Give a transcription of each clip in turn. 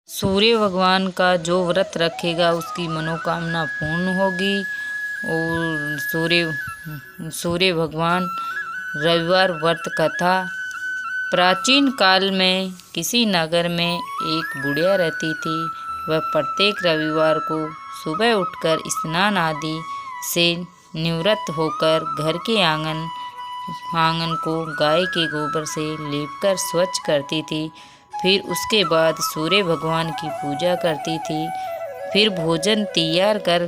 सूर्य भगवान का जो व्रत रखेगा उसकी मनोकामना पूर्ण होगी। और सूर्य भगवान रविवार व्रत कथा। प्राचीन काल में किसी नगर में एक बुढ़िया रहती थी। वह प्रत्येक रविवार को सुबह उठकर स्नान आदि से निवृत्त होकर घर के आंगन को गाय के गोबर से लीपकर स्वच्छ करती थी। फिर उसके बाद सूर्य भगवान की पूजा करती थी। फिर भोजन तैयार कर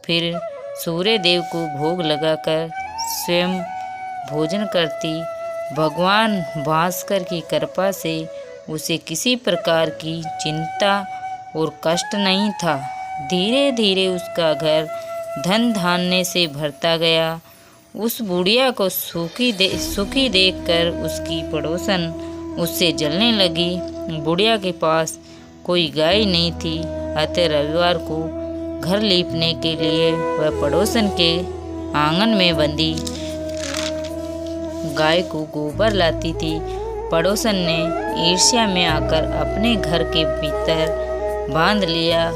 फिर सूर्य देव को भोग लगाकर स्वयं भोजन करती। भगवान भास्कर की कृपा से उसे किसी प्रकार की चिंता और कष्ट नहीं था। धीरे धीरे उसका घर धन धान्य से भरता गया। उस बुढ़िया को सुखी देखकर उसकी पड़ोसन उससे जलने लगी। बुढ़िया के पास कोई गाय नहीं थी, अतः रविवार को घर लीपने के लिए वह पड़ोसन के आंगन में बंधी गाय को गोबर लाती थी। पड़ोसन ने ईर्ष्या में आकर अपने घर के भीतर बांध लिया।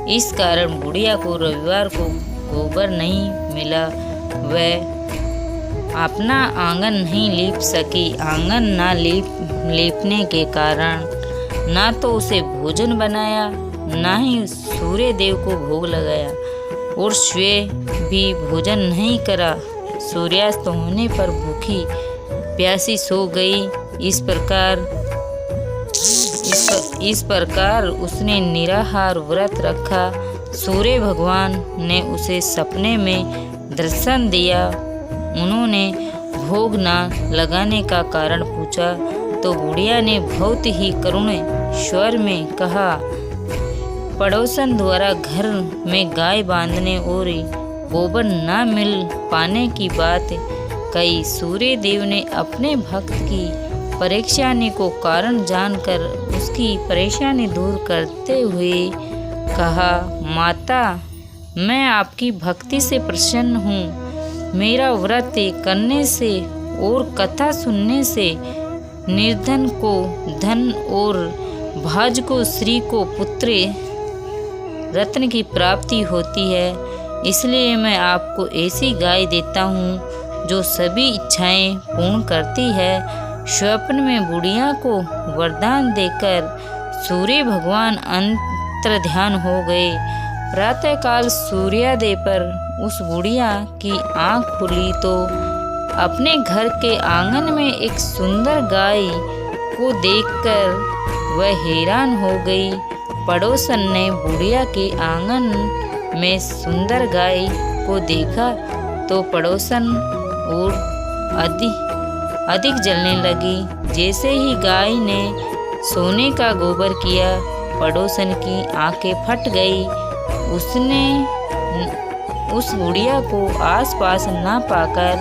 इस कारण बुढ़िया को रविवार को गोबर नहीं मिला। वह अपना आंगन नहीं लीप सकी। आंगन ना लीपने के कारण ना तो उसे भोजन बनाया, ना ही सूर्य देव को भोग लगाया और स्वयं भी भोजन नहीं करा। सूर्यास्त होने पर भूखी प्यासी सो गई। इस प्रकार उसने निराहार व्रत रखा। सूर्य भगवान ने उसे सपने में दर्शन दिया। उन्होंने भोग न लगाने का कारण पूछा तो बुढ़िया ने बहुत ही करुण स्वर में कहा, पड़ोसन द्वारा घर में गाय बांधने और गोबर न मिल पाने की बात कही। सूर्य देव ने अपने भक्त की परेशानी को कारण जानकर उसकी परेशानी दूर करते हुए कहा, माता, मैं आपकी भक्ति से प्रसन्न हूँ। मेरा व्रत करने से और कथा सुनने से निर्धन को धन और भाज को श्री को पुत्र रत्न की प्राप्ति होती है। इसलिए मैं आपको ऐसी गाय देता हूँ जो सभी इच्छाएं पूर्ण करती है। स्वप्न में बुढ़िया को वरदान देकर सूर्य भगवान अंतर्ध्यान हो गए। प्रातःकाल सूर्योदय पर उस बुढ़िया की आंख खुली तो अपने घर के आंगन में एक सुंदर गाय को देखकर वह हैरान हो गई। पड़ोसन ने बुढ़िया के आंगन में सुंदर गाय को देखा तो पड़ोसन और अधिक जलने लगी। जैसे ही गाय ने सोने का गोबर किया, पड़ोसन की आंखें फट गई। उसने उस बुढ़िया को आसपास न पाकर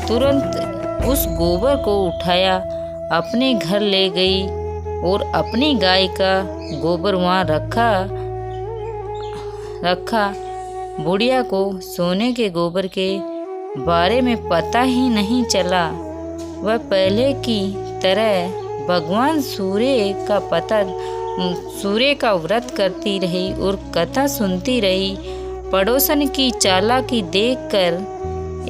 तुरंत उस गोबर को उठाया, अपने घर ले गई और अपनी गाय का गोबर वहाँ रखा। बुढ़िया को सोने के गोबर के बारे में पता ही नहीं चला। वह पहले की तरह भगवान सूर्य का व्रत करती रही और कथा सुनती रही। पड़ोसन की चालाकी देखकर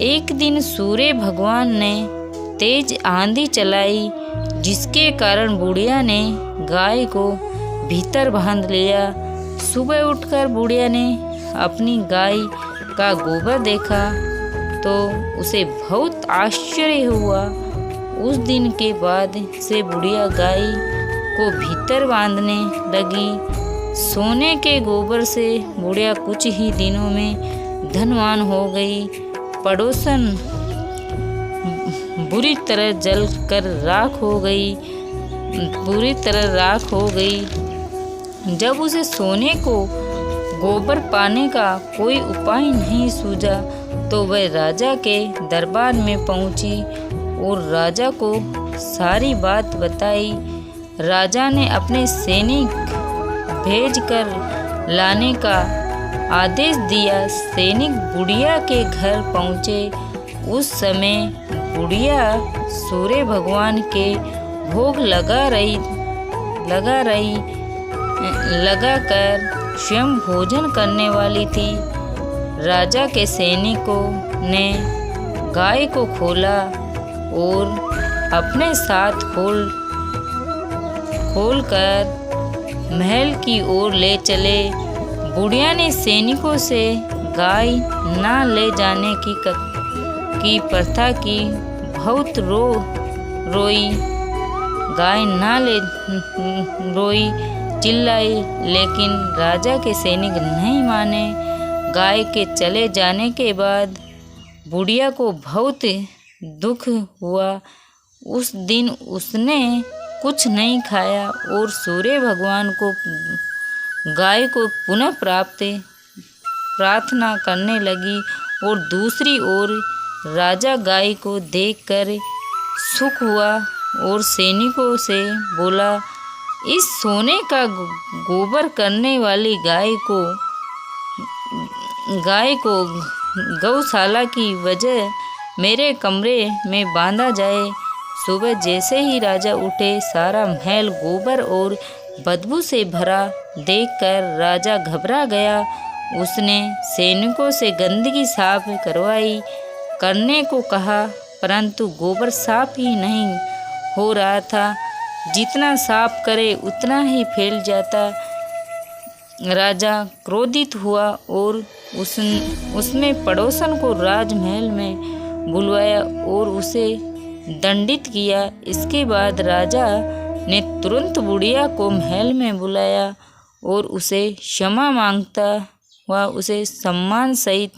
एक दिन सूर्य भगवान ने तेज आंधी चलाई, जिसके कारण बुढ़िया ने गाय को भीतर बांध लिया। सुबह उठकर बुढ़िया ने अपनी गाय का गोबर देखा तो उसे बहुत आश्चर्य हुआ। उस दिन के बाद से बुढ़िया गाय को भीतर बांधने लगी। सोने के गोबर से बुढ़िया कुछ ही दिनों में धनवान हो गई। पड़ोसन बुरी तरह जल कर राख हो गई। जब उसे सोने को गोबर पाने का कोई उपाय नहीं सूझा तो वह राजा के दरबार में पहुंची और राजा को सारी बात बताई। राजा ने अपने सैनिक भेजकर लाने का आदेश दिया। सैनिक बुढ़िया के घर पहुँचे। उस समय बुढ़िया सूर्य भगवान के भोग लगा रही लगाकर स्वयं भोजन करने वाली थी। राजा के सैनिकों ने गाय को खोला और अपने साथ खोलकर महल की ओर ले चले। बुढ़िया ने सैनिकों से गाय ना ले जाने की प्रथा की, बहुत रोई, गाय ना ले रोई, चिल्लाई, लेकिन राजा के सैनिक नहीं माने। गाय के चले जाने के बाद बुढ़िया को बहुत दुख हुआ। उस दिन उसने कुछ नहीं खाया और सूर्य भगवान को गाय को पुनः प्रार्थना करने लगी। और दूसरी ओर राजा गाय को देखकर सुख हुआ और सैनिकों से बोला, इस सोने का गोबर करने वाली गाय को गौशाला की वजह मेरे कमरे में बांधा जाए। सुबह जैसे ही राजा उठे, सारा महल गोबर और बदबू से भरा देखकर राजा घबरा गया। उसने सैनिकों से गंदगी साफ करने को कहा, परंतु गोबर साफ ही नहीं हो रहा था। जितना साफ करे उतना ही फैल जाता। राजा क्रोधित हुआ और उसने पड़ोसन को राजमहल में बुलवाया और उसे दंडित किया। इसके बाद राजा ने तुरंत बुढ़िया को महल में बुलाया और उसे क्षमा मांगता हुआ उसे सम्मान सहित